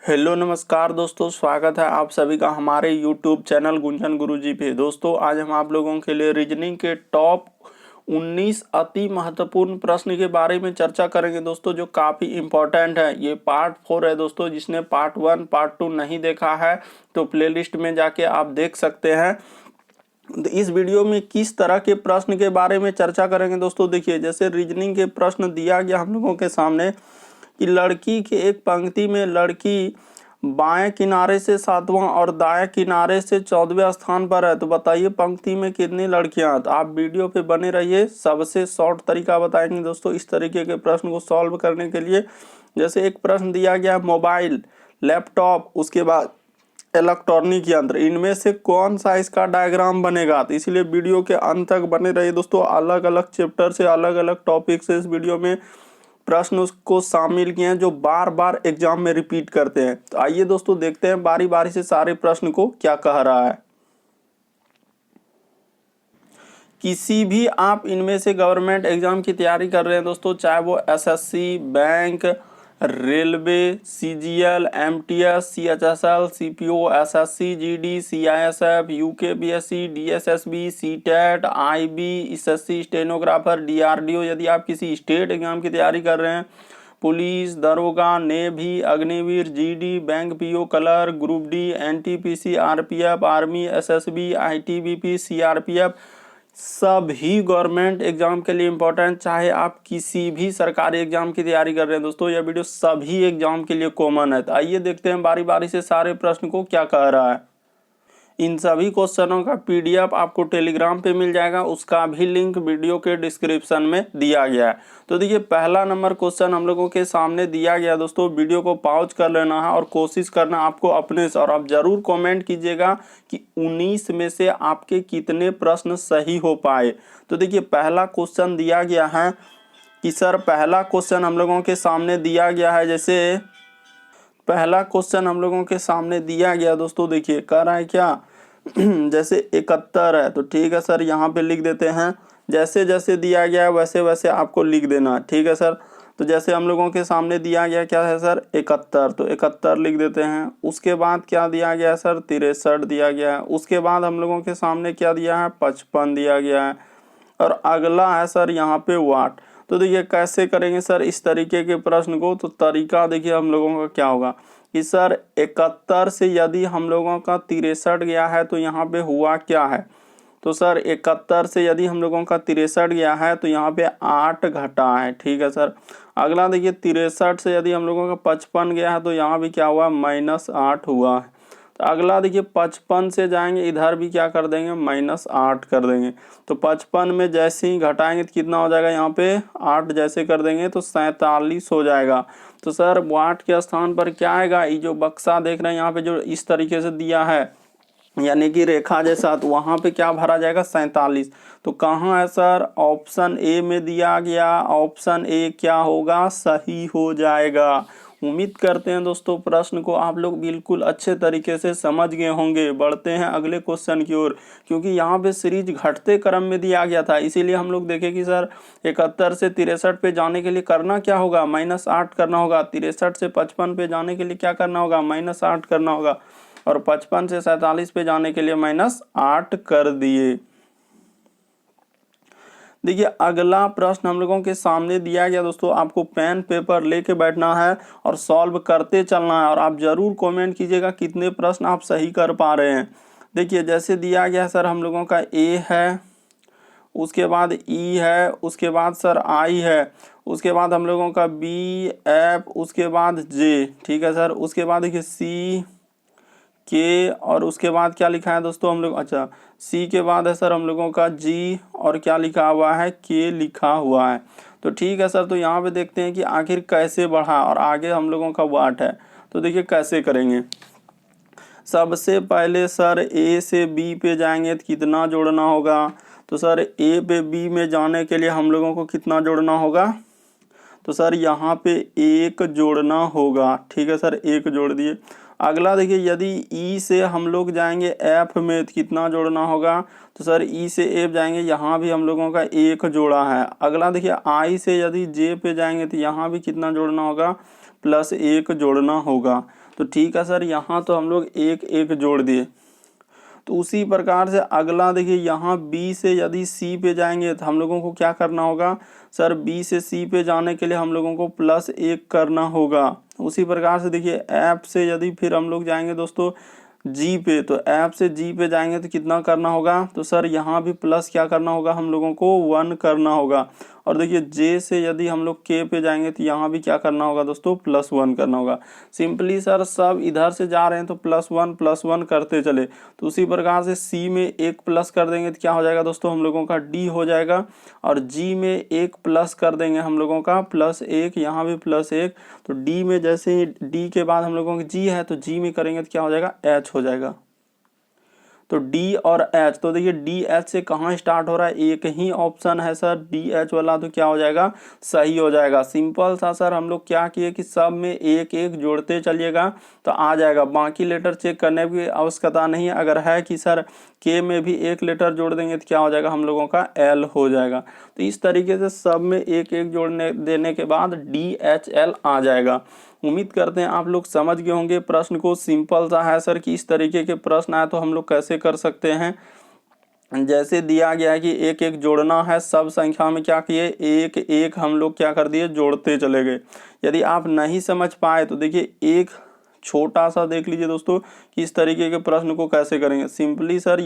Hello नमस्कार दोस्तों, स्वागत है आप सभी का हमारे यूट्यूब चैनल गुंजन गुरुजी पे। दोस्तों आज हम आप लोगों के लिए रीजनिंग के टॉप 19 अति महत्वपूर्ण प्रश्न के बारे में चर्चा करेंगे दोस्तों, जो काफ़ी इम्पोर्टेंट है। ये पार्ट 4 है दोस्तों। जिसने पार्ट 1 पार्ट 2 नहीं देखा है तो प्लेलिस्ट में जाके आप देख सकते हैं। तो इस वीडियो में किस तरह के प्रश्न के बारे में चर्चा करेंगे दोस्तों, देखिए जैसे रीजनिंग के प्रश्न दिया गया हम लोगों के सामने कि लड़की के एक पंक्ति में लड़की बाएं किनारे से 7वां और दाएं किनारे से 14वें स्थान पर है, तो बताइए पंक्ति में कितनी लड़कियां हैं। तो आप वीडियो पे बने रहिए, सबसे शॉर्ट तरीका बताएंगे दोस्तों इस तरीके के प्रश्न को सॉल्व करने के लिए। जैसे एक प्रश्न दिया गया मोबाइल, लैपटॉप, उसके बाद इलेक्ट्रॉनिक यंत्र, इनमें से कौन सा इसका डायग्राम बनेगा। तो इसीलिए वीडियो के अंत तक बने रहिए दोस्तों। अलग अलग चैप्टर से, अलग अलग टॉपिक से इस वीडियो में प्रश्न उसको शामिल किए हैं जो बार बार एग्जाम में रिपीट करते हैं। तो आइए दोस्तों देखते हैं बारी बारी से सारे प्रश्न को क्या कह रहा है। किसी भी आप इनमें से गवर्नमेंट एग्जाम की तैयारी कर रहे हैं दोस्तों, चाहे वो SSC, bank, railway, CGL, MTS, CHSL, CPO, SSC, GD, CISF, UKPSC, DSSB, CTET, IB, SSC stenographer, DRDO, यदि आप किसी स्टेट एग्जाम की तैयारी कर रहे हैं, पुलिस, दरोगा, navy, Agniveer, GD, bank PO, colour, group D, NTPC, RPF, army, SSB, ITBP, CRPF, सभी गवर्नमेंट एग्जाम के लिए इम्पोर्टेंट, चाहे आप किसी भी सरकारी एग्जाम की तैयारी कर रहे हैं दोस्तों, यह वीडियो सभी एग्जाम के लिए कॉमन है। तो आइए देखते हैं बारी बारी से सारे प्रश्न को क्या कह रहा है। इन सभी क्वेश्चनों का पीडीएफ आपको टेलीग्राम पे मिल जाएगा, उसका भी लिंक वीडियो के डिस्क्रिप्शन में दिया गया है। तो देखिए पहला नंबर क्वेश्चन हम लोगों के सामने दिया गया दोस्तों। वीडियो को पॉज कर लेना है और कोशिश करना आपको अपने से, और आप जरूर कमेंट कीजिएगा कि 19 में से आपके कितने प्रश्न सही हो पाए। तो देखिए पहला क्वेश्चन दिया गया है कि सर, पहला क्वेश्चन हम लोगों के सामने दिया गया है, जैसे पहला क्वेश्चन हम लोगों के सामने दिया गया दोस्तों, देखिए कह रहा है क्या जैसे 71 है, तो ठीक है सर यहाँ पे लिख देते हैं। जैसे जैसे दिया गया है वैसे वैसे आपको लिख देना, ठीक है सर। तो जैसे हम लोगों के सामने दिया गया क्या है सर, 71, तो 71 लिख देते हैं। उसके बाद क्या दिया गया है सर, 63 दिया गया है। उसके बाद हम लोगों के सामने क्या दिया है, 55 दिया गया है। और अगला है सर यहाँ पे वाट। तो देखिए कैसे करेंगे सर इस तरीके के प्रश्न को। तो तरीका देखिए हम लोगों का क्या होगा कि सर 71 से यदि हम लोगों का 63 गया है तो यहाँ पे हुआ क्या है। तो सर 71 से यदि हम लोगों का 63 गया है तो यहाँ पे 8 घटा है, ठीक है सर। अगला देखिए 63 से यदि हम लोगों का 55 गया है तो यहाँ भी क्या हुआ, -8 हुआ है। तो अगला देखिए 55 से जाएंगे, इधर भी क्या कर देंगे, -8 कर देंगे। तो 55 में जैसे ही घटाएंगे तो कितना हो जाएगा, यहाँ पे 8 जैसे कर देंगे तो 47 हो जाएगा। तो सर वाट के स्थान पर क्या आएगा, ये जो बक्सा देख रहे हैं यहाँ पे जो इस तरीके से दिया है यानी कि रेखा जैसा, तो वहाँ पे क्या भरा जाएगा, 47। तो कहाँ है सर, ऑप्शन ए में दिया गया। ऑप्शन ए क्या होगा, सही हो जाएगा। उम्मीद करते हैं दोस्तों प्रश्न को आप लोग बिल्कुल अच्छे तरीके से समझ गए होंगे। बढ़ते हैं अगले क्वेश्चन की ओर, क्योंकि यहाँ पे सीरीज घटते क्रम में दिया गया था, इसीलिए हम लोग देखें कि सर 71 से 63 पे जाने के लिए करना क्या होगा, -8 करना होगा। 63 से 55 पे जाने के लिए क्या करना होगा, -8 करना होगा। और 55 से 47 पे जाने के लिए -8 कर दिए। देखिए अगला प्रश्न हम लोगों के सामने दिया गया दोस्तों, आपको पेन पेपर लेके बैठना है और सॉल्व करते चलना है। और आप जरूर कमेंट कीजिएगा कितने प्रश्न आप सही कर पा रहे हैं। देखिए जैसे दिया गया सर हम लोगों का ए है, उसके बाद ई है, उसके बाद सर आई है, उसके बाद हम लोगों का बी, एफ, उसके बाद जे, ठीक है सर। उसके बाद देखिए सी, के, और उसके बाद क्या लिखा है दोस्तों हम लोग, अच्छा सी के बाद है सर हम लोगों का जी, और क्या लिखा हुआ है, के लिखा हुआ है। तो ठीक है सर, तो यहाँ पे देखते हैं कि आखिर कैसे बढ़ा, और आगे हम लोगों का वाट है। तो देखिए कैसे करेंगे। सबसे पहले सर ए से बी पे जाएंगे तो कितना जोड़ना होगा। तो सर ए पे बी में जाने के लिए हम लोगों को कितना जोड़ना होगा, तो सर यहाँ पे 1 जोड़ना होगा, ठीक है सर, 1 जोड़ दिए। अगला देखिए यदि ई से हम लोग जाएंगे एफ में तो कितना जोड़ना होगा। तो सर ई से एफ जाएंगे, यहाँ भी हम लोगों का 1 जोड़ा है। अगला देखिए आई से यदि जे पे जाएंगे तो यहाँ भी कितना जोड़ना होगा, +1 जोड़ना होगा। तो ठीक है सर, यहाँ तो हम लोग एक एक जोड़ दिए। तो उसी प्रकार से अगला देखिए, यहाँ बी से यदि सी पे जाएंगे तो हम लोगों को क्या करना होगा सर, बी से सी पे जाने के लिए हम लोगों को +1 करना होगा। उसी प्रकार से देखिए एफ से यदि फिर हम लोग जाएंगे दोस्तों जी पे, तो एफ से जी पे जाएंगे तो कितना करना होगा, तो सर यहाँ भी प्लस क्या करना होगा हम लोगों को 1 करना होगा। और देखिए जे से यदि हम लोग के पे जाएंगे तो यहाँ भी क्या करना होगा दोस्तों, +1 करना होगा। सिंपली सर सब इधर से जा रहे हैं तो +1 करते चले। तो उसी प्रकार से सी में एक प्लस कर देंगे तो क्या हो जाएगा दोस्तों, हम लोगों का डी हो जाएगा। और जी में एक प्लस कर देंगे हम लोगों का +1, यहाँ भी +1। तो डी में जैसे ही डी के बाद हम लोगों का जी है, तो जी में करेंगे तो क्या हो जाएगा, एच हो जाएगा। तो डी और एच, तो देखिए डी एच से कहाँ स्टार्ट हो रहा है, एक ही ऑप्शन है सर डी एच वाला, तो क्या हो जाएगा, सही हो जाएगा। सिंपल सा सर हम लोग क्या किए कि सब में एक एक जोड़ते चलिएगा तो आ जाएगा। बाकी लेटर चेक करने की आवश्यकता नहीं है। अगर है कि सर के में भी एक लेटर जोड़ देंगे तो क्या हो जाएगा, हम लोगों का एल हो जाएगा। तो इस तरीके से सब में एक एक जोड़ने देने के बाद डी एच एल आ जाएगा। उम्मीद करते हैं आप लोग समझ गए होंगे प्रश्न को। सिंपल सा है सर कि इस तरीके के प्रश्न आए तो हम लोग कैसे कर सकते हैं। जैसे दिया गया है कि एक एक जोड़ना है, सब संख्या में क्या किए, एक एक हम लोग क्या कर दिए, जोड़ते चले गए। यदि आप नहीं समझ पाए तो देखिए एक छोटा सा देख लीजिए दोस्तों कि इस तरीके के प्रश्न को कैसे करेंगे। सिंपली सर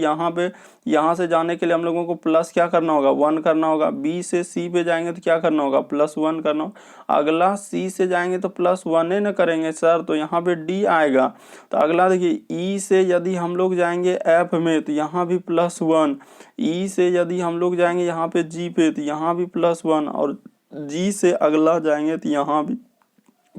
यहाँ से जाने के लिए हम लोगों को प्लस क्या करना होगा, 1 करना होगा। बी से सी पे जाएंगे तो क्या करना होगा, +1 करना होगा। अगला सी से जाएंगे तो +1 न करेंगे सर, तो यहाँ पे डी आएगा। तो अगला देखिए ई से यदि हम लोग जाएंगे एफ में तो यहाँ भी +1। ई से यदि हम लोग जाएंगे यहाँ पे जी पे तो यहाँ भी +1। और जी से अगला जाएंगे तो यहाँ भी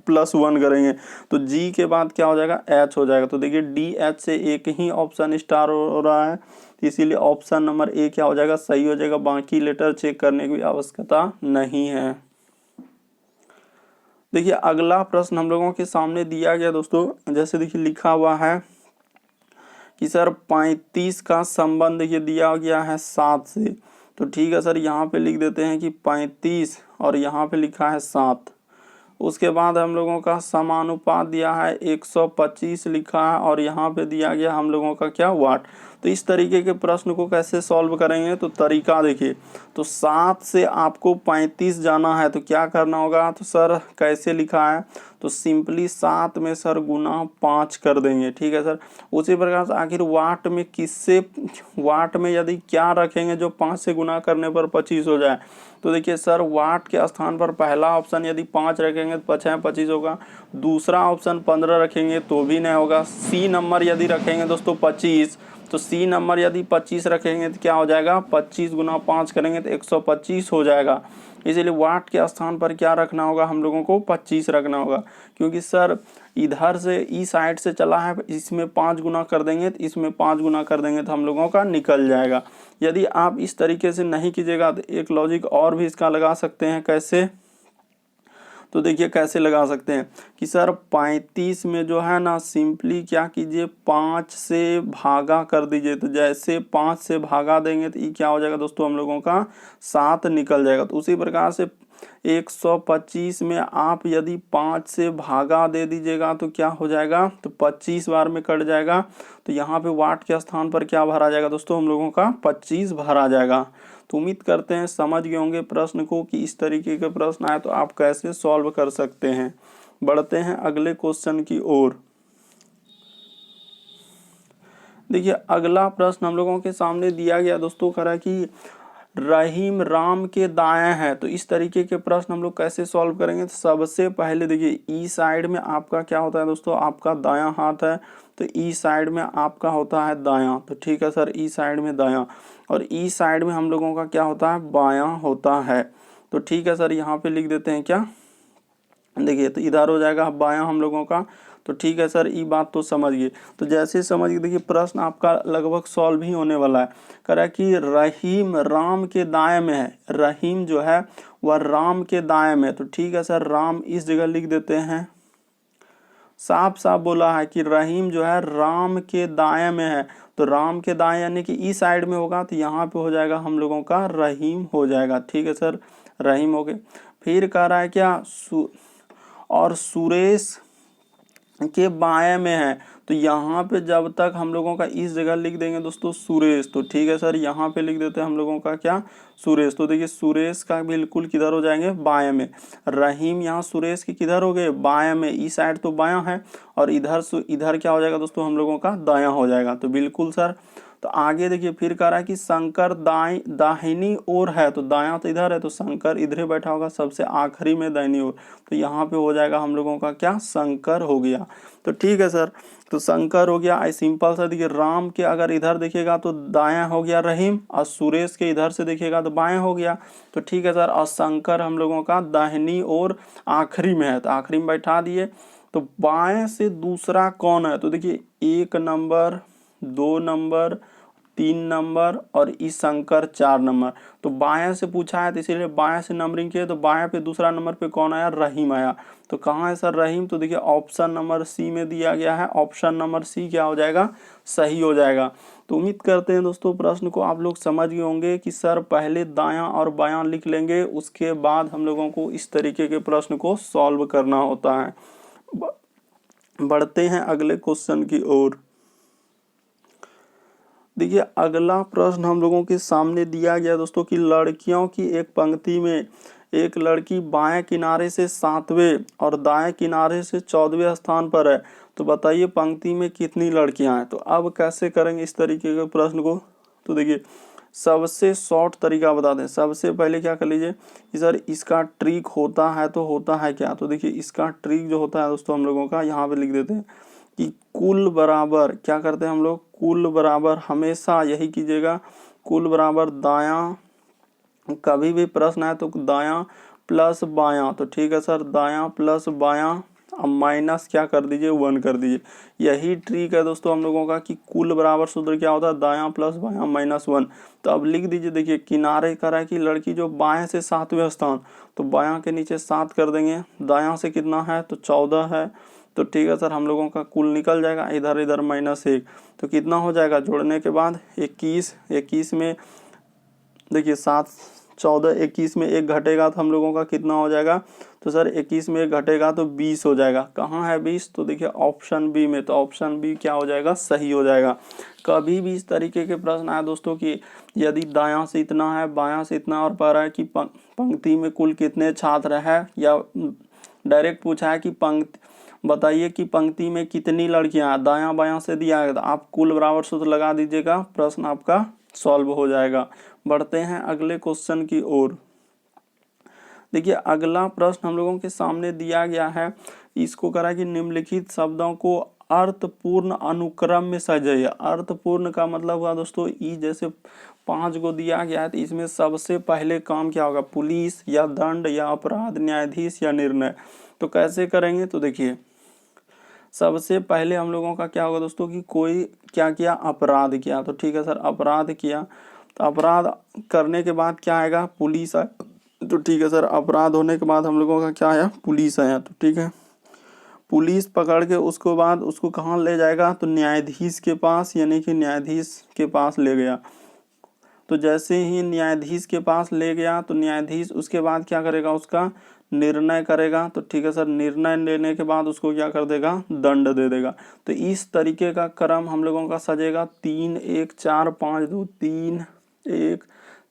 +1 करेंगे। तो जी के बाद क्या हो जाएगा, एच हो जाएगा। तो देखिए डी एच से एक ही ऑप्शन स्टार हो रहा है, इसीलिए ऑप्शन नंबर ए क्या हो जाएगा, सही हो जाएगा। बाकी लेटर चेक करने की आवश्यकता नहीं है। देखिए अगला प्रश्न हम लोगों के सामने दिया गया दोस्तों, जैसे देखिए लिखा हुआ है कि सर 35 का संबंध ये दिया गया है 7 से। तो ठीक है सर, यहाँ पे लिख देते हैं कि 35 और यहाँ पे लिखा है 7। उसके बाद हम लोगों का समानुपात दिया है 125 लिखा है और यहाँ पे दिया गया हम लोगों का क्या, वाट। तो इस तरीके के प्रश्न को कैसे सॉल्व करेंगे, तो तरीका देखिए। तो 7 से आपको 35 जाना है तो क्या करना होगा, तो सर कैसे लिखा है, तो सिंपली 7 में सर गुना 5 कर देंगे। ठीक है सर। उसी प्रकार से आखिर वाट में वाट में यदि क्या रखेंगे जो 5 से गुना करने पर 25 हो जाए। तो देखिए सर वाट के स्थान पर पहला ऑप्शन यदि 5 रखेंगे तो 5 25 होगा। दूसरा ऑप्शन 15 रखेंगे तो भी नहीं होगा। सी नंबर यदि रखेंगे दोस्तों 25, तो सी नंबर यदि 25 रखेंगे तो क्या हो जाएगा, 25 गुना 5 करेंगे तो 125 हो जाएगा। इसीलिए वाट के स्थान पर क्या रखना होगा, हम लोगों को 25 रखना होगा। क्योंकि सर इधर से ई साइड से चला है, इसमें 5 गुना कर देंगे तो इसमें 5 गुना कर देंगे तो हम लोगों का निकल जाएगा। यदि आप इस तरीके से नहीं कीजिएगा तो एक लॉजिक और भी इसका लगा सकते हैं। कैसे, तो देखिए कैसे लगा सकते हैं कि सर 35 में जो है ना, सिंपली क्या कीजिए 5 से भागा कर दीजिए। तो जैसे 5 से भागा देंगे तो ये क्या हो जाएगा दोस्तों, हम लोगों का 7 निकल जाएगा। तो उसी प्रकार से 125 में आप यदि 5 से भागा दे दीजिएगा तो क्या हो जाएगा, तो 25 बार में कट जाएगा। तो यहाँ पे वाट के स्थान पर क्या भरा जाएगा दोस्तों, हम लोगों का 25 भरा जाएगा। तो उम्मीद करते हैं समझ गए होंगे प्रश्न को कि इस तरीके के प्रश्न आए तो आप कैसे सॉल्व कर सकते हैं। बढ़ते हैं अगले क्वेश्चन की ओर। देखिए अगला प्रश्न हम लोगों के सामने दिया गया दोस्तों, कह रहा है कि रहीम राम के दाएं है। तो इस तरीके के प्रश्न हम लोग कैसे सॉल्व करेंगे। तो सबसे पहले देखिए ई साइड में आपका क्या होता है दोस्तों, आपका दायां हाथ है। तो ई साइड में आपका होता है दायां। तो ठीक है सर, ई साइड में दायां। और ई साइड में हम लोगों का क्या होता है, बायां होता है। तो ठीक है सर, यहाँ पे लिख देते हैं क्या, देखिए तो इधर हो जाएगा बायां हम लोगों का। तो ठीक है सर, ये बात तो समझ गए। तो जैसे समझ गए, देखिए प्रश्न आपका लगभग सॉल्व ही होने वाला है। कह रहा है कि रहीम राम के दाएं में है। रहीम जो है वह राम के दाएं में। तो ठीक है सर, राम इस जगह लिख देते हैं। साफ साफ बोला है कि रहीम जो है राम के दाएं में है। तो राम के दाएं यानी कि ई साइड में होगा, तो यहाँ पे हो जाएगा हम लोगों का रहीम हो जाएगा। ठीक है सर, रहीम हो गए। फिर कह रहा है क्या, और सुरेश के बाएं में है, तो यहाँ पे जब तक हम लोगों का इस जगह लिख देंगे दोस्तों सुरेश, तो ठीक है सर, यहाँ पे लिख देते हैं हम लोगों का क्या, सुरेश। तो देखिए सुरेश का बिल्कुल किधर हो जाएंगे, बाएं में। रहीम यहाँ सुरेश के किधर हो गए, बाएं में, इस साइड तो बायां है, और इधर क्या हो जाएगा दोस्तों, हम लोगों का दायां हो जाएगा। तो बिल्कुल सर। तो आगे देखिए फिर कह रहा है कि शंकर दाहिनी ओर है, तो दायां तो इधर है, तो शंकर इधर बैठा होगा सबसे आखिरी में दाहिनी ओर, तो यहाँ पे हो जाएगा हम लोगों का क्या, शंकर हो गया। तो ठीक है सर, तो शंकर हो गया। आई सिंपल सा देखिए, राम के अगर इधर देखिएगा तो दायां हो गया रहीम, और सुरेश के इधर से देखिएगा तो बाएं हो गया। तो ठीक है सर, और शंकर हम लोगों का दाहिनी ओर आखिरी में है, तो आखिरी में बैठा दिए। तो बाएं से दूसरा कौन है, तो देखिए 1 नंबर, 2 नंबर, 3 नंबर, और इस शंकर 4 नंबर। तो बाएं से पूछा है तो इसीलिए बाएं से नंबरिंग किए, तो बाएं पे दूसरा नंबर पे कौन आया, रहीम आया। तो कहाँ है सर रहीम, तो देखिए ऑप्शन नंबर सी में दिया गया है, ऑप्शन नंबर सी क्या हो जाएगा, सही हो जाएगा। तो उम्मीद करते हैं दोस्तों प्रश्न को आप लोग समझ गए होंगे कि सर पहले दायां और बायां लिख लेंगे, उसके बाद हम लोगों को इस तरीके के प्रश्न को सॉल्व करना होता है। बढ़ते हैं अगले क्वेश्चन की ओर। देखिए अगला प्रश्न हम लोगों के सामने दिया गया दोस्तों कि लड़कियों की एक पंक्ति में एक लड़की बाएं किनारे से 7वें और दाएं किनारे से 14वें स्थान पर है, तो बताइए पंक्ति में कितनी लड़कियां हैं। तो अब कैसे करेंगे इस तरीके के प्रश्न को, तो देखिए सबसे शॉर्ट तरीका बता दें। सबसे पहले क्या कर लीजिए कि सर इसका ट्रिक होता है, तो होता है क्या, तो देखिए इसका ट्रिक जो होता है दोस्तों हम लोगों का यहाँ पे लिख देते हैं कि कुल बराबर क्या करते हैं हम लोग, कुल बराबर हमेशा यही कीजिएगा, कुल बराबर दायां, कभी भी प्रश्न है तो दायां प्लस बायां, तो ठीक है सर, दायां प्लस बायां, अब माइनस क्या कर दीजिए, 1 कर दीजिए। यही ट्रिक है दोस्तों हम लोगों का कि कुल बराबर सूत्र क्या होता है, दायां प्लस बायां माइनस 1। तो अब लिख दीजिए, देखिए किनारे करा है कि लड़की जो बाएं से 7वें स्थान, तो बायां के नीचे 7 कर देंगे, दायां से कितना है तो 14 है, तो ठीक है सर हम लोगों का कुल निकल जाएगा, इधर इधर -1, तो कितना हो जाएगा जोड़ने के बाद 21। 21 में देखिए 7 14 21 में 1 घटेगा तो हम लोगों का कितना हो जाएगा, तो सर 21 में 1 घटेगा तो 20 हो जाएगा। कहाँ है 20, तो देखिए ऑप्शन बी में, तो ऑप्शन बी क्या हो जाएगा, सही हो जाएगा। कभी भी इस तरीके के प्रश्न आए दोस्तों कि यदि दायां से इतना है बायां से इतना और पा रहा है कि पंक्ति में कुल कितने छात्र हैं, या डायरेक्ट पूछा है कि पंक्ति बताइए कि पंक्ति में कितनी लड़कियां हैं, दायां बायां से दिया है, तो आप कुल बराबर सूत्र लगा दीजिएगा, प्रश्न आपका सॉल्व हो जाएगा। बढ़ते हैं अगले क्वेश्चन की ओर। देखिए अगला प्रश्न हम लोगों के सामने दिया गया है, इसको करा कि निम्नलिखित शब्दों को अर्थपूर्ण अनुक्रम में सजाइए। अर्थपूर्ण का मतलब हुआ दोस्तों ई, जैसे 5 को दिया गया है तो इसमें सबसे पहले काम क्या होगा, पुलिस या दंड या अपराध, न्यायाधीश या निर्णय। तो कैसे करेंगे, तो देखिए सबसे पहले हम लोगों का क्या होगा दोस्तों कि कोई क्या किया, अपराध किया, तो ठीक है सर अपराध किया, तो अपराध करने के बाद क्या आएगा, पुलिस आए, तो ठीक है सर अपराध होने के बाद हम लोगों का क्या आया, पुलिस आया, तो ठीक है पुलिस पकड़ के उसको बाद उसको कहाँ ले जाएगा, तो न्यायाधीश के पास, यानी कि न्यायाधीश के पास ले गया। तो जैसे ही न्यायाधीश के पास ले गया तो न्यायाधीश उसके बाद क्या करेगा, उसका निर्णय करेगा, तो ठीक है सर निर्णय लेने के बाद उसको क्या कर देगा, दंड दे देगा। तो इस तरीके का क्रम हम लोगों का सजेगा, 3 1 4 5 2, 3 1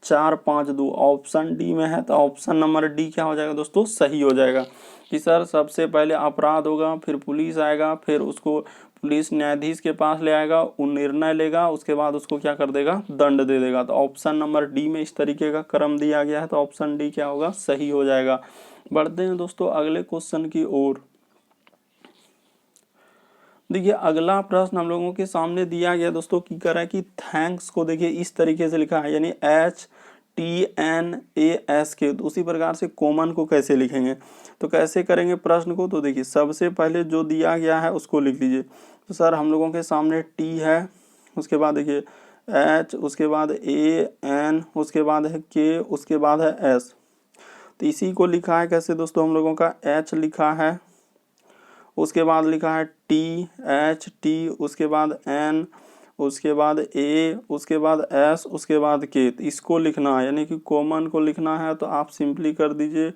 4 5 2, ऑप्शन डी में है, तो ऑप्शन नंबर डी क्या हो जाएगा दोस्तों, सही हो जाएगा। कि सर सबसे पहले अपराध होगा, फिर पुलिस आएगा, फिर उसको पुलिस न्यायाधीश के पास ले आएगा, वो निर्णय लेगा, उसके बाद उसको क्या कर देगा, दंड दे देगा। तो ऑप्शन नंबर डी में इस तरीके का क्रम दिया गया है, तो ऑप्शन डी क्या होगा, सही हो जाएगा। बढ़ते हैं दोस्तों अगले क्वेश्चन की ओर। देखिए अगला प्रश्न हम लोगों के सामने दिया गया दोस्तों की कह रहा है कि थैंक्स को देखिए इस तरीके से लिखा है, यानी HTNASK, तो उसी प्रकार से कॉमन को कैसे लिखेंगे, तो कैसे करेंगे प्रश्न को, तो देखिए सबसे पहले जो दिया गया है उसको लिख लीजिए। तो सर हम लोगों के सामने T है, उसके बाद देखिए H, उसके बाद AN, उसके बाद है K, उसके बाद है S। तो इसी को लिखा है कैसे दोस्तों, हम लोगों का H लिखा है, उसके बाद लिखा है THT, उसके बाद N, उसके बाद A, उसके बाद S, उसके बाद K। तो इसको लिखना है, यानी कि कॉमन को लिखना है, तो आप सिंपली कर दीजिए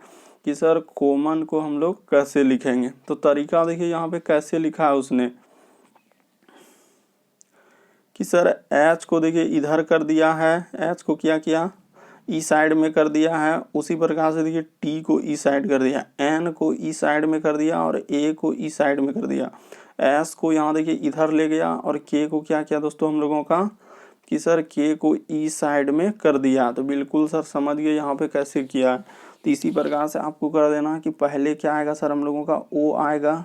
कि सर कॉमन को हम लोग कैसे लिखेंगे। तो तरीका देखिए यहाँ पे कैसे लिखा है उसने कि सर एच को देखिए इधर कर दिया है, एच को क्या किया ई साइड में कर दिया है। उसी प्रकार से देखिए टी को ई साइड कर दिया, एन को ई साइड में कर दिया और ए को ई साइड में कर दिया। एस को यहाँ देखिए इधर ले गया और के को क्या किया दोस्तों हम लोगों का कि सर के को ई साइड में कर दिया। तो बिल्कुल सर समझ गए यहाँ पे कैसे किया है। तो इसी प्रकार से आपको कर देना कि पहले क्या आएगा सर हम लोगों का ओ आएगा,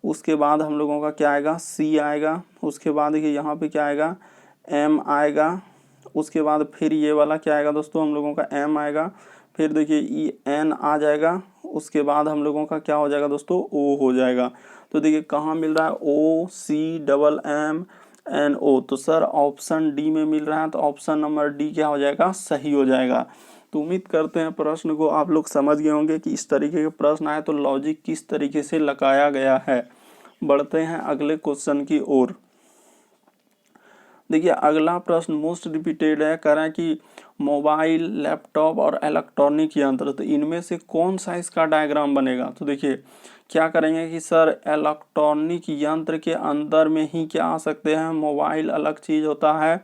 उसके बाद हम लोगों का क्या आएगा सी आएगा, उसके बाद देखिए यहाँ पे क्या आएगा एम आएगा, उसके बाद फिर ये वाला क्या आएगा दोस्तों हम लोगों का एम आएगा, फिर देखिए ई एन आ जाएगा, उसके बाद हम लोगों का क्या हो जाएगा दोस्तों ओ हो जाएगा। तो देखिए कहाँ मिल रहा है O C double M N O, तो सर ऑप्शन डी में मिल रहा है। तो ऑप्शन नंबर डी क्या हो जाएगा सही हो जाएगा। तो उम्मीद करते हैं प्रश्न को आप लोग समझ गए होंगे कि इस तरीके के प्रश्न आए तो लॉजिक किस तरीके से लगाया गया है। बढ़ते हैं अगले क्वेश्चन की ओर। देखिए अगला प्रश्न मोस्ट रिपीटेड है, कह रहा है कि मोबाइल, लैपटॉप और इलेक्ट्रॉनिक यंत्र, तो इनमें से कौन सा इसका डायग्राम बनेगा। तो देखिए क्या करेंगे कि सर इलेक्ट्रॉनिक यंत्र के अंदर में ही क्या आ सकते हैं, मोबाइल अलग चीज़ होता है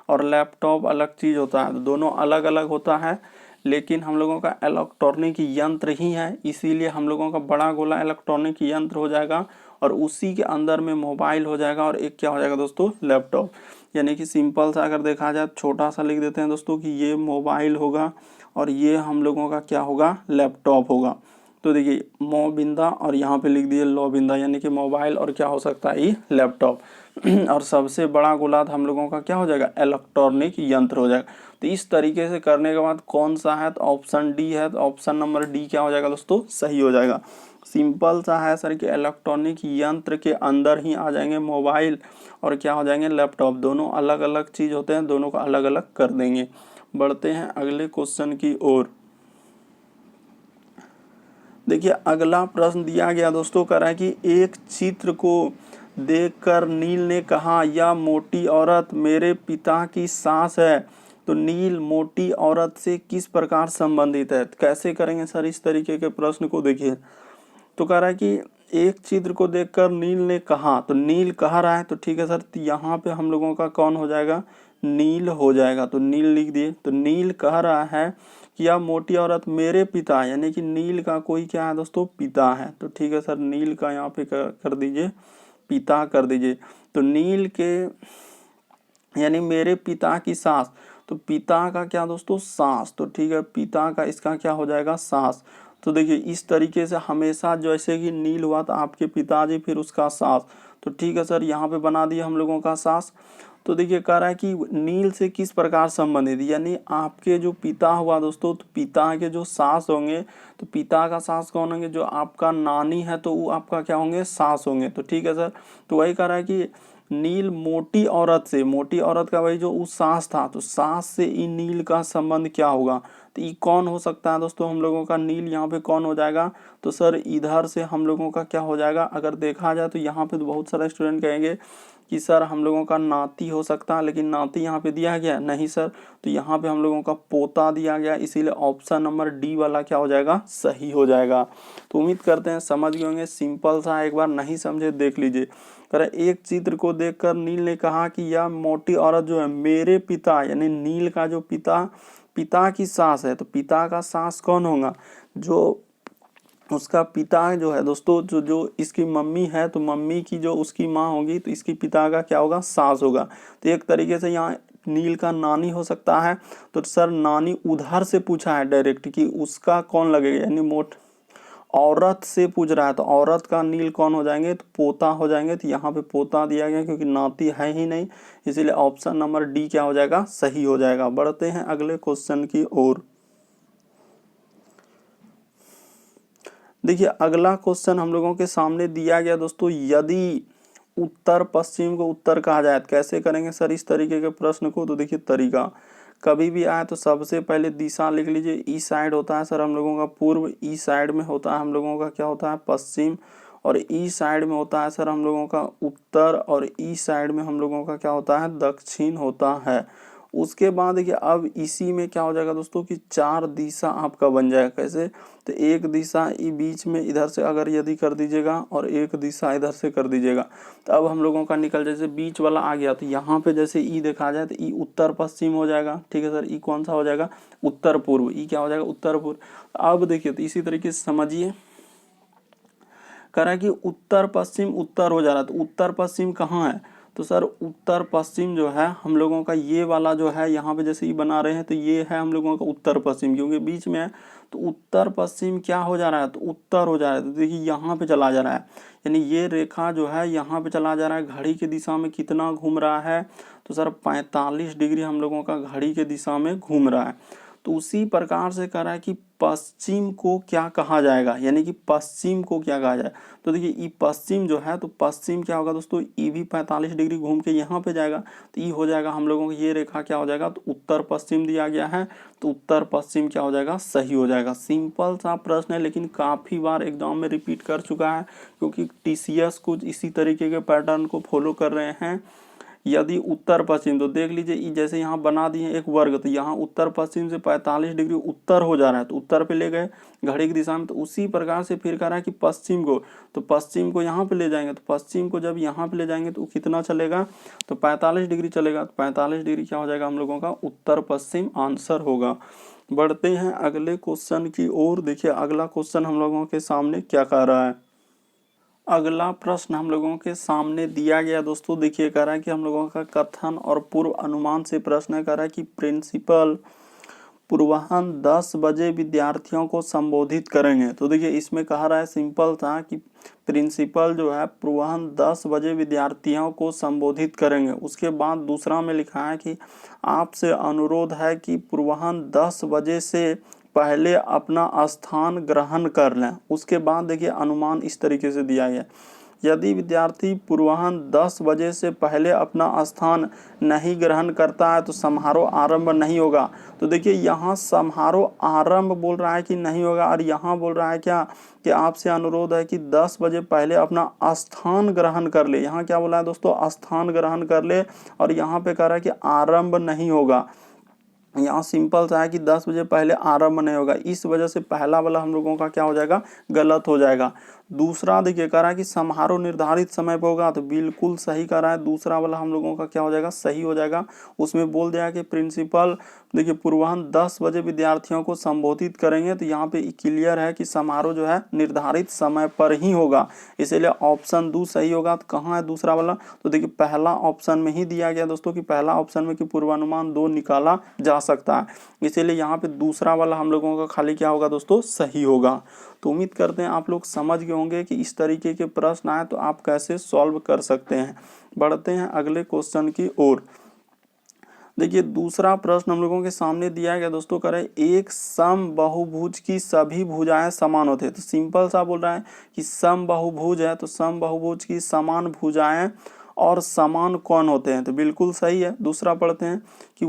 और लैपटॉप अलग चीज़ होता है, तो दोनों अलग अलग होता है, लेकिन हम लोगों का इलेक्ट्रॉनिक यंत्र ही है, इसीलिए हम लोगों का बड़ा गोला इलेक्ट्रॉनिक यंत्र हो जाएगा और उसी के अंदर में मोबाइल हो जाएगा और एक क्या हो जाएगा दोस्तों लैपटॉप। यानी कि सिंपल सा अगर देखा जाए छोटा सा लिख देते हैं दोस्तों कि ये मोबाइल होगा और ये हम लोगों का क्या होगा लैपटॉप होगा। तो देखिए मो बिंदा और यहाँ पे लिख दिए लो बिंदा, यानी कि मोबाइल और क्या हो सकता है ये लैपटॉप और सबसे बड़ा गोलार्ध हम लोगों का क्या हो जाएगा इलेक्ट्रॉनिक यंत्र हो जाएगा। तो इस तरीके से करने के बाद कौन सा है, तो ऑप्शन डी है, तो ऑप्शन नंबर डी क्या हो जाएगा दोस्तों सही हो जाएगा। सिंपल सा है सर कि इलेक्ट्रॉनिक यंत्र के अंदर ही आ जाएंगे मोबाइल और क्या हो जाएंगे लैपटॉप, दोनों अलग अलग चीज़ होते हैं, दोनों को अलग अलग कर देंगे। बढ़ते हैं अगले क्वेश्चन की ओर। देखिए अगला प्रश्न दिया गया दोस्तों, कह रहा है कि एक चित्र को देखकर नील ने कहा यह मोटी औरत मेरे पिता की सास है। तो नील मोटी औरत से किस प्रकार संबंधित है। तो कैसे करेंगे सर इस तरीके के प्रश्न को। देखिए तो कह रहा है कि एक चित्र को देखकर नील ने कहा, तो नील कह रहा है, तो ठीक है सर, तो यहाँ पे हम लोगों का कौन हो जाएगा नील हो जाएगा। तो नील लिख दिए। तो नील कह रहा है कि यह मोटी औरत मेरे पिता, यानी कि नील का कोई क्या है दोस्तों पिता है। तो ठीक है सर, नील का यहाँ पे कर दीजिए पिता कर दीजिए। तो नील के यानी मेरे पिता की सास, तो पिता का क्या दोस्तों सास, तो ठीक है पिता का इसका क्या हो जाएगा सास। तो देखिए इस तरीके से हमेशा जैसे कि नील हुआ तो आपके पिताजी फिर उसका सास, तो ठीक है सर यहाँ पे बना दिया हम लोगों का सास। तो देखिए कह रहा है कि नील से किस प्रकार संबंधित, यानी आपके जो पिता हुआ दोस्तों, तो पिता के जो सास होंगे, तो पिता का सास कौन होंगे, जो आपका नानी है तो वो आपका क्या होंगे सास होंगे। तो ठीक है सर, तो वही कह रहा है कि नील मोटी औरत से, मोटी औरत का वही जो उस सास था, तो सास से इन नील का संबंध क्या होगा। तो ये कौन हो सकता है दोस्तों हम लोगों का नील यहाँ पे कौन हो जाएगा। तो सर इधर से हम लोगों का क्या हो जाएगा, अगर देखा जाए तो यहाँ पे तो बहुत सारे स्टूडेंट कहेंगे कि सर हम लोगों का नाती हो सकता है, लेकिन नाती यहाँ पे दिया गया नहीं सर, तो यहाँ पे हम लोगों का पोता दिया गया, इसीलिए ऑप्शन नंबर डी वाला क्या हो जाएगा सही हो जाएगा। तो उम्मीद करते हैं समझ गए होंगे, सिंपल सा, एक बार नहीं समझे देख लीजिए। एक चित्र को देखकर नील ने कहा कि यह मोटी औरत जो है मेरे पिता, यानी नील का जो पिता की सास है, तो पिता का सास कौन होगा, जो उसका पिता जो है दोस्तों, जो इसकी मम्मी है, तो मम्मी की जो उसकी माँ होगी, तो इसकी पिता का क्या होगा सास होगा। तो एक तरीके से यहाँ नील का नानी हो सकता है। तो सर नानी उधर से पूछा है डायरेक्ट कि उसका कौन लगेगा, यानी औरत से पूछ रहा है, तो औरत का नील कौन हो जाएंगे, तो पोता हो जाएंगे। तो यहाँ पे पोता दिया गया क्योंकि नाती है ही नहीं, इसीलिए ऑप्शन नंबर डी क्या हो जाएगा सही हो जाएगा। बढ़ते हैं अगले क्वेश्चन की ओर। देखिए अगला क्वेश्चन हम लोगों के सामने दिया गया दोस्तों, यदि उत्तर पश्चिम को उत्तर कहा जाए तो कैसे करेंगे सर इस तरीके के प्रश्न को। तो देखिए तरीका, कभी भी आए तो सबसे पहले दिशा लिख लीजिए। ईस्ट साइड होता है सर हम लोगों का पूर्व, ईस्ट साइड में होता है हम लोगों का क्या होता है पश्चिम, और ईस्ट साइड में होता है सर हम लोगों का उत्तर, और ईस्ट साइड में हम लोगों का क्या होता है दक्षिण होता है। उसके बाद देखिए अब इसी में क्या हो जाएगा दोस्तों कि 4 दिशा आपका बन जाएगा। कैसे? तो एक दिशा बीच में इधर से अगर यदि कर दीजिएगा और एक दिशा इधर से कर दीजिएगा, तो अब हम लोगों का निकल, जैसे बीच वाला आ गया तो यहाँ पे जैसे ई देखा जाए तो ई उत्तर पश्चिम हो जाएगा। ठीक है सर, ई कौन सा हो जाएगा? उत्तर पूर्व। ई क्या हो जाएगा? उत्तर पूर्व। अब देखिए तो इसी तरीके से समझिए, कह रहा है कि उत्तर पश्चिम उत्तर हो जा रहा है, तो उत्तर पश्चिम कहाँ है? तो सर उत्तर पश्चिम जो है हम लोगों का ये वाला जो है, यहाँ पे जैसे ये बना रहे हैं तो ये है हम लोगों का उत्तर पश्चिम, क्योंकि बीच में है। तो उत्तर पश्चिम क्या हो जा रहा है? तो उत्तर हो जा रहा है। तो देखिए यहाँ पे चला जा रहा है, यानी ये रेखा जो है यहाँ पे चला जा रहा है। घड़ी की दिशा में कितना घूम रहा है? तो सर 45 डिग्री हम लोगों का घड़ी के दिशा में घूम रहा है। तो उसी प्रकार से कह रहा है कि पश्चिम को क्या कहा जाएगा, यानी कि पश्चिम को क्या कहा जाए। तो देखिए ई पश्चिम जो है, तो पश्चिम क्या होगा दोस्तों? ई भी 45 डिग्री घूम के यहाँ पे जाएगा, तो ई हो जाएगा हम लोगों को, ये रेखा क्या हो जाएगा? तो उत्तर पश्चिम दिया गया है, तो उत्तर पश्चिम क्या हो जाएगा? सही हो जाएगा। सिंपल सा प्रश्न है, लेकिन काफ़ी बार एग्जाम में रिपीट कर चुका है, क्योंकि TCS कुछ इसी तरीके के पैटर्न को फॉलो कर रहे हैं। यदि उत्तर पश्चिम, तो देख लीजिए जैसे यहाँ बना दिए एक वर्ग, तो यहाँ उत्तर पश्चिम से 45 डिग्री उत्तर हो जा रहा है, तो उत्तर पे ले गए घड़ी की दिशा में। तो उसी प्रकार से फिर कह रहा है कि पश्चिम को, तो पश्चिम को यहाँ पे ले जाएंगे, तो पश्चिम को जब यहाँ पे ले जाएंगे तो कितना चलेगा? तो 45 डिग्री चलेगा। तो 45 डिग्री क्या हो जाएगा हम लोगों का? उत्तर पश्चिम आंसर होगा। बढ़ते हैं अगले क्वेश्चन की ओर। देखिए अगला क्वेश्चन हम लोगों के सामने क्या कह रहा है। अगला प्रश्न हम लोगों के सामने दिया गया दोस्तों, देखिए कह रहा है कि हम लोगों का कथन और पूर्व अनुमान से प्रश्न कह रहा है कि प्रिंसिपल पूर्वाह्न 10 बजे विद्यार्थियों को संबोधित करेंगे। तो देखिए इसमें कहा रहा है, सिंपल था कि प्रिंसिपल जो है पूर्वाह्न 10 बजे विद्यार्थियों को संबोधित करेंगे। उसके बाद दूसरा में लिखा है कि आपसे अनुरोध है कि पूर्वाह्न 10 बजे से पहले अपना स्थान ग्रहण कर लें। उसके बाद देखिए अनुमान इस तरीके से दिया गया, यदि विद्यार्थी पूर्वाह्न 10 बजे से पहले अपना स्थान नहीं ग्रहण करता है तो समारोह आरंभ नहीं होगा। तो देखिए यहाँ समारोह आरंभ बोल रहा है कि नहीं होगा, और यहाँ बोल रहा है क्या कि आपसे अनुरोध है कि 10 बजे पहले अपना स्थान ग्रहण कर ले। यहाँ क्या बोला है दोस्तों? स्थान ग्रहण कर ले, और यहाँ पे कह रहा है कि आरंभ नहीं होगा। यहाँ सिंपल सा है कि 10 बजे पहले आरंभ नहीं होगा, इस वजह से पहला वाला हम लोगों का क्या हो जाएगा? गलत हो जाएगा। दूसरा देखिए कह रहा है कि समारोह निर्धारित समय पर होगा, तो बिल्कुल सही कह रहा है। दूसरा वाला हम लोगों का क्या हो जाएगा? सही हो जाएगा। उसमें बोल दिया कि प्रिंसिपल देखिए पूर्वाह्न 10 बजे विद्यार्थियों को संबोधित करेंगे, तो यहाँ पे क्लियर है कि समारोह जो है निर्धारित समय पर ही होगा, इसीलिए ऑप्शन 2 सही होगा। तो कहाँ है दूसरा वाला? तो देखिए पहला ऑप्शन में ही दिया गया दोस्तों, कि पहला ऑप्शन में कि पूर्वानुमान 2 निकाला जा सकता है, इसीलिए यहाँ पे दूसरा वाला हम लोगों का खाली क्या होगा दोस्तों? सही होगा। तो उम्मीद करते हैं आप लोग समझ गए होंगे कि इस तरीके के प्रश्न आए तो आप कैसे सॉल्व कर सकते हैं। बढ़ते हैं अगले क्वेश्चन की ओर। देखिए दूसरा प्रश्न हम लोगों के सामने दिया गया दोस्तों, करें एक समबाहुभुज की सभी भुजाएं समान होते हैं। तो सिंपल सा बोल रहा है कि समबाहुभुज है, तो समबाहुभुज की समान भुजाएं और समान कोण होते हैं, तो बिल्कुल सही है। दूसरा पढ़ते हैं कि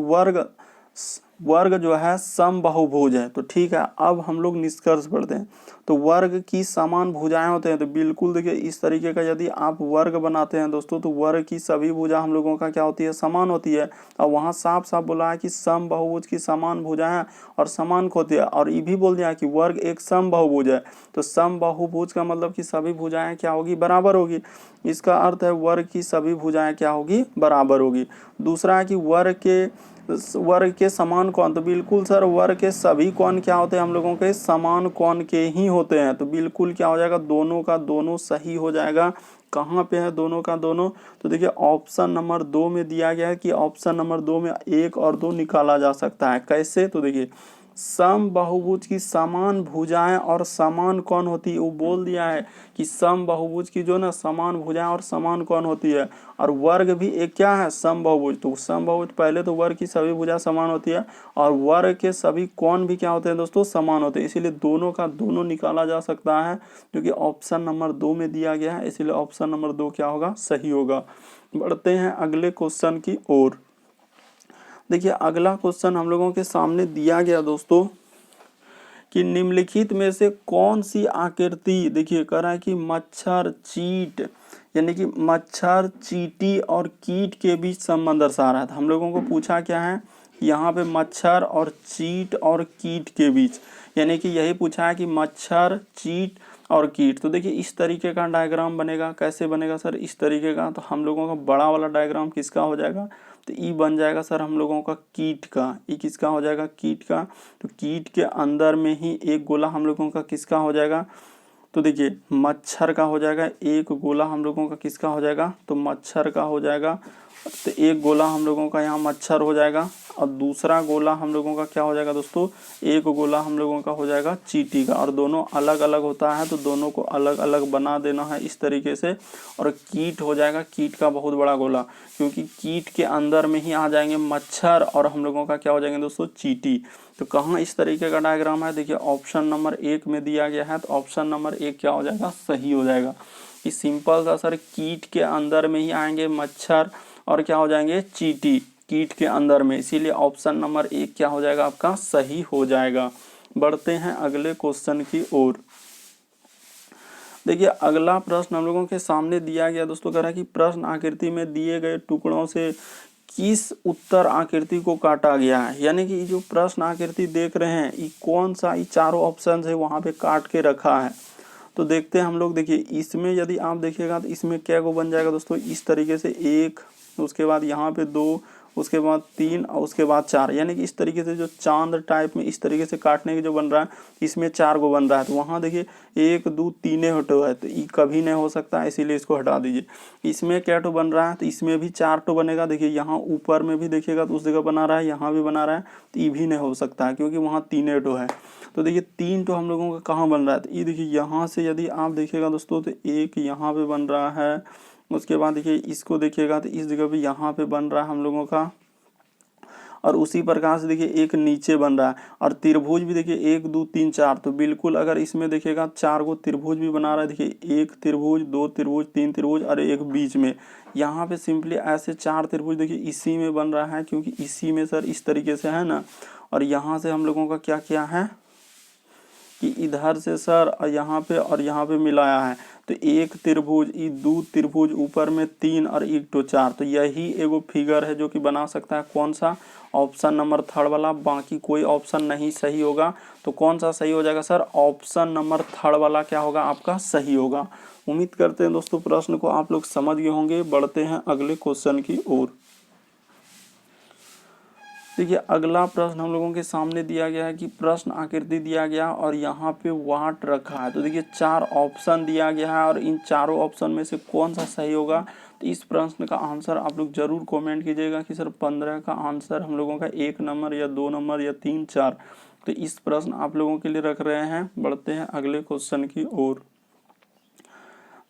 वर्ग जो है समबाहुभुज है, तो ठीक है। अब हम लोग निष्कर्ष पढ़ते हैं, तो वर्ग की समान भुजाएं होते हैं, तो बिल्कुल देखिए इस तरीके का यदि आप वर्ग बनाते हैं दोस्तों, तो वर्ग की सभी भुजा हम लोगों का क्या होती है? समान होती है। और वहाँ साफ साफ बोला है कि समबाहुभुज की समान भुजाएं और समान होती है, और ये भी बोल दिया है कि वर्ग एक समबाहुभुज है। तो समबाहुभुज का मतलब कि सभी भुजाएं क्या होगी? बराबर होगी। इसका अर्थ है वर्ग की सभी भुजाएं क्या होगी? बराबर होगी। दूसरा है कि वर्ग के समान कोण, तो बिल्कुल सर वर्ग के सभी कोण क्या होते हैं? हम लोगों के समान कोण के ही होते हैं, तो बिल्कुल क्या हो जाएगा? दोनों का दोनों सही हो जाएगा। कहाँ पे है दोनों का दोनों? तो देखिए ऑप्शन नंबर 2 में दिया गया है कि ऑप्शन नंबर 2 में 1 और 2 निकाला जा सकता है। कैसे? तो देखिए समबाहुभुज की समान भुजाएं और समान कोण होती है, वो बोल दिया है कि समबाहुभुज की जो ना समान भुजाएं और समान कोण होती है, और वर्ग भी एक क्या है? समबाहुभुज। तो समबाहुभुज पहले तो वर्ग की सभी भुजा समान होती है, और वर्ग के सभी कोण भी क्या होते हैं दोस्तों? समान होते हैं, इसीलिए दोनों का दोनों निकाला जा सकता है, क्योंकि ऑप्शन नंबर 2 में दिया गया है, इसीलिए ऑप्शन नंबर 2 क्या होगा? सही होगा। बढ़ते हैं अगले क्वेश्चन की ओर। देखिए अगला क्वेश्चन हम लोगों के सामने दिया गया दोस्तों कि निम्नलिखित में से कौन सी आकृति, देखिए कह रहा है कि मच्छर, चींट यानी कि मच्छर, चींटी और कीट के बीच संबंध दर्शा रहा था। हम लोगों को पूछा क्या है, यहाँ पे मच्छर और चींट और कीट के बीच, यानी कि यही पूछा है कि मच्छर, चींट और कीट। तो देखिए इस तरीके का डायग्राम बनेगा। कैसे बनेगा सर, इस तरीके का। तो हम लोगों का बड़ा वाला डायग्राम किसका हो जाएगा, तो ई बन जाएगा सर हम लोगों का कीट का। ई किसका हो जाएगा, कीट का। तो कीट के अंदर में ही एक गोला हम लोगों का किसका हो जाएगा, तो देखिए मच्छर का हो जाएगा। एक गोला हम लोगों का किसका हो जाएगा, तो मच्छर का हो जाएगा। तो एक गोला हम लोगों का यहाँ मच्छर हो जाएगा और दूसरा गोला हम लोगों का क्या हो जाएगा दोस्तों, एक गोला हम लोगों का हो जाएगा चींटी का। और दोनों अलग अलग होता है तो दोनों को अलग अलग बना देना है इस तरीके से। और कीट हो जाएगा, कीट का बहुत बड़ा गोला, क्योंकि कीट के अंदर में ही आ जाएंगे मच्छर और हम लोगों का क्या हो जाएंगे दोस्तों, चींटी। तो कहाँ इस तरीके का डायग्राम है, देखिए ऑप्शन नंबर 1 में दिया गया है। तो ऑप्शन नंबर 1 क्या हो जाएगा, सही हो जाएगा। कि सिंपल सा सर, कीट के अंदर में ही आएंगे मच्छर और क्या हो जाएंगे, चींटी कीट के अंदर में, इसीलिए ऑप्शन नंबर 1 क्या हो जाएगा आपका, सही हो जाएगा। बढ़ते हैं अगले क्वेश्चन की ओर। देखिए अगला प्रश्न हम लोगों के सामने दिया गया दोस्तों, कह रहा है कि प्रश्न आकृति में दिए गए टुकड़ों से किस उत्तर आकृति को काटा गया है। यानी कि जो प्रश्न आकृति देख रहे हैं, ये कौन सा, ये चारों ऑप्शन है वहां पे काट के रखा है। तो देखते हैं हम लोग। देखिए इसमें यदि आप देखिएगा तो इसमें क्या को बन जाएगा दोस्तों, इस तरीके से 1, उसके बाद यहाँ पे 2, उसके बाद 3 और उसके बाद 4। यानी कि इस तरीके से जो चांद टाइप में इस तरीके से काटने की जो बन रहा है, इसमें 4 को बन रहा है। तो वहाँ देखिए 1 2 3 हटो है, तो ये कभी नहीं हो सकता, इसीलिए इसको हटा दीजिए। इसमें क्या टो बन रहा है, तो इसमें भी 4 टो बनेगा। देखिए यहाँ ऊपर में भी देखिएगा तो उस जगह बना रहा है, यहाँ भी बना रहा है, तो ये भी नहीं हो सकता है क्योंकि वहाँ 3 टो है। तो देखिए 3 टो हम लोगों का कहाँ बन रहा है, तो ये देखिए यहाँ से यदि आप देखिएगा दोस्तों तो एक यहाँ पे बन रहा है। उसके बाद देखिए इसको देखिएगा तो इस जगह पे यहाँ पे बन रहा है हम लोगों का। और उसी प्रकार से देखिए एक नीचे बन रहा है। और त्रिभुज भी देखिए 1 2 3 4, तो बिल्कुल अगर इसमें देखिएगा 4 को त्रिभुज भी बना रहा है। देखिए 1 त्रिभुज, 2 त्रिभुज, 3 त्रिभुज और एक बीच में। यहाँ पे सिंपली ऐसे 4 त्रिभुज देखिए इसी में बन रहा है, क्योंकि इसी में सर इस तरीके से है ना। और यहाँ से हम लोगों का क्या किया है कि इधर से सर और यहाँ पे मिलाया है। तो एक त्रिभुज, ई 2 त्रिभुज, ऊपर में 3 और एक तो 4। तो यही एगो फिगर है जो कि बना सकता है कौन सा, ऑप्शन नंबर 3 वाला। बाकी कोई ऑप्शन नहीं सही होगा। तो कौन सा सही हो जाएगा सर, ऑप्शन नंबर 3 वाला क्या होगा आपका, सही होगा। उम्मीद करते हैं दोस्तों प्रश्न को आप लोग समझ गए होंगे। बढ़ते हैं अगले क्वेश्चन की ओर। देखिए अगला प्रश्न हम लोगों के सामने दिया गया है कि प्रश्न आकृति दिया गया और यहाँ पे वाट रखा है। तो देखिए 4 ऑप्शन दिया गया है और इन चारों ऑप्शन में से कौन सा सही होगा। तो इस प्रश्न का आंसर आप लोग जरूर कमेंट कीजिएगा कि सर 15 का आंसर हम लोगों का 1 नंबर या 2 नंबर या 3 4। तो इस प्रश्न आप लोगों के लिए रख रहे हैं। बढ़ते हैं अगले क्वेश्चन की ओर।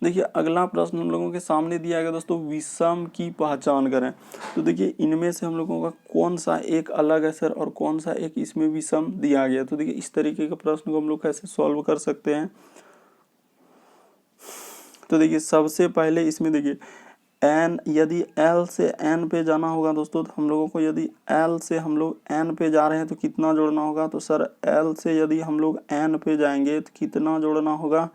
देखिए अगला प्रश्न हम लोगों के सामने दिया गया दोस्तों, विषम की पहचान करें। तो देखिए इनमें से हम लोगों का कौन सा एक अलग है सर और कौन सा एक इसमें विषम दिया गया। तो देखिए इस तरीके के प्रश्न को हम लोग कैसे सॉल्व कर सकते हैं। तो देखिए सबसे पहले इसमें देखिए एन, यदि एल से एन पे जाना होगा दोस्तों, तो हम लोगों को यदि एल से हम लोग एन पे जा रहे हैं तो कितना जोड़ना होगा। तो सर एल से यदि हम लोग एन पे जाएंगे तो कितना जोड़ना होगा।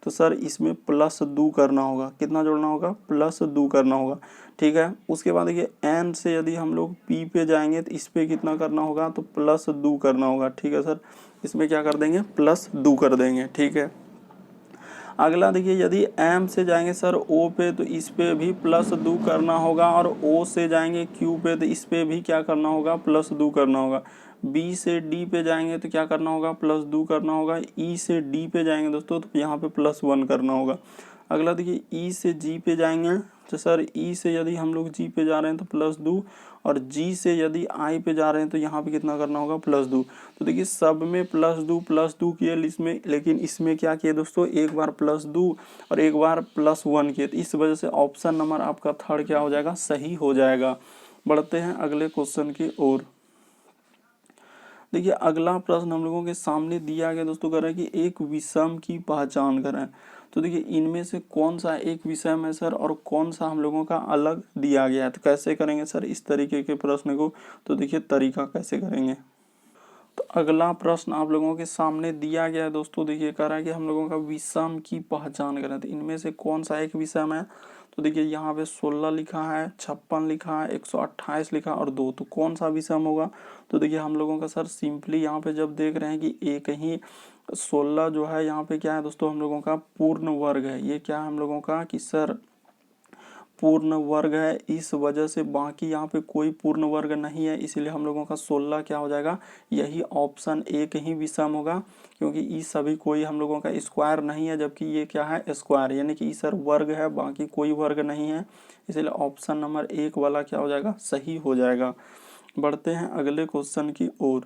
तो सर इसमें +2 करना होगा। कितना जोड़ना होगा, +2 करना होगा। ठीक है। उसके बाद देखिए एन से यदि हम लोग पी पे जाएंगे तो इस पे कितना करना होगा, तो +2 करना होगा। ठीक है सर, इसमें क्या कर देंगे, +2 कर देंगे। ठीक है। अगला देखिए यदि एम से जाएंगे सर ओ पे तो इस पे भी +2 करना होगा। और ओ से जाएंगे क्यू पे तो इस पे भी क्या करना होगा, +2 करना होगा। बी से डी पे जाएंगे तो क्या करना होगा, +2 करना होगा। ई से डी पे जाएंगे दोस्तों तो यहाँ पे +1 करना होगा। अगला देखिए ई से जी पे जाएंगे तो सर ई से यदि हम लोग जी पे जा रहे हैं तो +2, और जी से यदि आई पे जा रहे हैं तो यहाँ पे कितना करना होगा, +2। तो देखिए सब में +2 किए इसमें, लेकिन इसमें क्या किए दोस्तों, एक बार +2 और एक बार +1 किए। तो इस वजह से ऑप्शन नंबर आपका 3 क्या हो जाएगा, सही हो जाएगा। बढ़ते हैं अगले क्वेश्चन की ओर। देखिए अगला प्रश्न हम लोगों के सामने दिया गया दोस्तों, कह रहा है कि एक विषम की पहचान करें। तो देखिए इनमें से कौन सा एक विषम है सर और कौन सा हम लोगों का अलग दिया गया है। तो कैसे करेंगे सर इस तरीके के प्रश्न को, तो देखिए तरीका कैसे करेंगे। तो अगला प्रश्न आप लोगों के सामने दिया गया है दोस्तों, देखिए कह रहा है कि हम लोगों का विषम की पहचान करें। तो इनमें से कौन सा एक विषम है। तो देखिए यहाँ पे 16 लिखा है, 56 लिखा है, 128 लिखा है और 2, तो कौन सा विषम होगा? तो देखिए हम लोगों का सर सिंपली यहाँ पे जब देख रहे हैं कि एक ही 16 जो है यहाँ पे क्या है दोस्तों, हम लोगों का पूर्ण वर्ग है। ये क्या है हम लोगों का कि सर पूर्ण वर्ग है, इस वजह से बाकी यहाँ पे कोई पूर्ण वर्ग नहीं है, इसीलिए हम लोगों का 16 क्या हो जाएगा, यही ऑप्शन एक ही विषम होगा, क्योंकि ई सभी कोई हम लोगों का स्क्वायर नहीं है, जबकि ये क्या है स्क्वायर, यानी कि ई सर वर्ग है, बाकी कोई वर्ग नहीं है, इसलिए ऑप्शन नंबर 1 वाला क्या हो जाएगा, सही हो जाएगा। बढ़ते हैं अगले क्वेश्चन की ओर।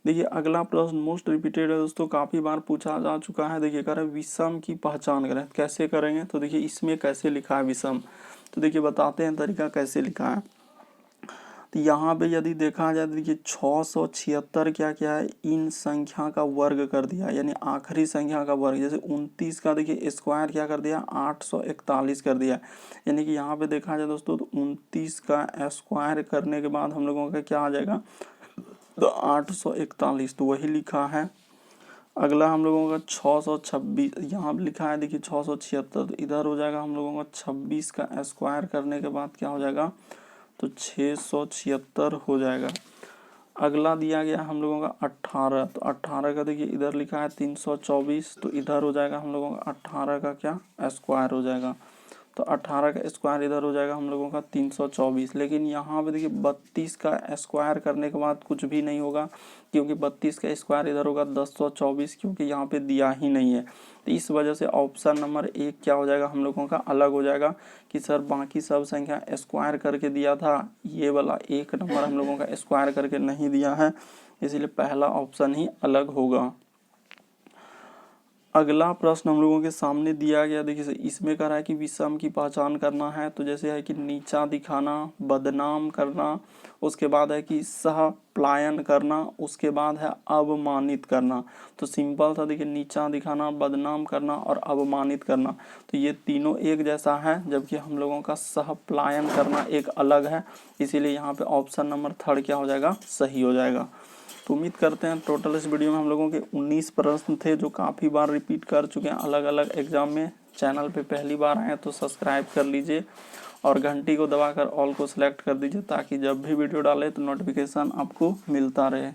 देखिए अगला प्रश्न मोस्ट रिपीटेड है दोस्तों, काफ़ी बार पूछा जा चुका है। देखिए कह रहा है विषम की पहचान करें, कैसे करेंगे? तो देखिए इसमें कैसे लिखा है विषम, तो देखिए बताते हैं तरीका कैसे लिखा है। तो यहाँ पे यदि देखा जाए तो देखिए 676 क्या क्या है, इन संख्या का वर्ग कर दिया, यानी आखिरी संख्या का वर्ग। जैसे 29 का देखिए स्क्वायर क्या कर दिया, 841 कर दिया, यानी कि यहाँ पे देखा जाए दोस्तों तो 29 का स्क्वायर करने के बाद हम लोगों का क्या आ जाएगा, तो 841, तो वही लिखा है। अगला हम लोगों का 626, यहाँ पे लिखा है देखिए 676, तो इधर हो जाएगा हम लोगों का 26 का स्क्वायर करने के बाद क्या हो जाएगा, तो 676 हो जाएगा। अगला दिया गया हम लोगों का 18, तो 18 का देखिए इधर लिखा है 324, तो इधर हो जाएगा हम लोगों का 18 का क्या स्क्वायर हो जाएगा, तो 18 का स्क्वायर इधर हो जाएगा हम लोगों का 324। लेकिन यहाँ पे देखिए 32 का स्क्वायर करने के बाद कुछ भी नहीं होगा, क्योंकि 32 का स्क्वायर इधर होगा 1024, क्योंकि यहाँ पे दिया ही नहीं है। तो इस वजह से ऑप्शन नंबर 1 क्या हो जाएगा हम लोगों का अलग हो जाएगा, कि सर बाकी सब संख्या स्क्वायर करके दिया था, ये वाला 1 नंबर हम लोगों का स्क्वायर करके नहीं दिया है, इसीलिए पहला ऑप्शन ही अलग होगा। अगला प्रश्न हम लोगों के सामने दिया गया, देखिए इसमें कह रहा है कि विषम की पहचान करना है, तो जैसे है कि नीचा दिखाना, बदनाम करना, उसके बाद है कि सह पलायन करना, उसके बाद है अवमानित करना। तो सिंपल था, देखिए नीचा दिखाना, बदनाम करना और अवमानित करना, तो ये तीनों एक जैसा है, जबकि हम लोगों का सह पलायन करना एक अलग है, इसीलिए यहाँ पे ऑप्शन नंबर 3 क्या हो जाएगा, सही हो जाएगा। तो उम्मीद करते हैं टोटल इस वीडियो में हम लोगों के 19 प्रश्न थे, जो काफ़ी बार रिपीट कर चुके हैं अलग अलग एग्जाम में। चैनल पे पहली बार आए तो सब्सक्राइब कर लीजिए और घंटी को दबाकर ऑल को सिलेक्ट कर दीजिए, ताकि जब भी वीडियो डालें तो नोटिफिकेशन आपको मिलता रहे।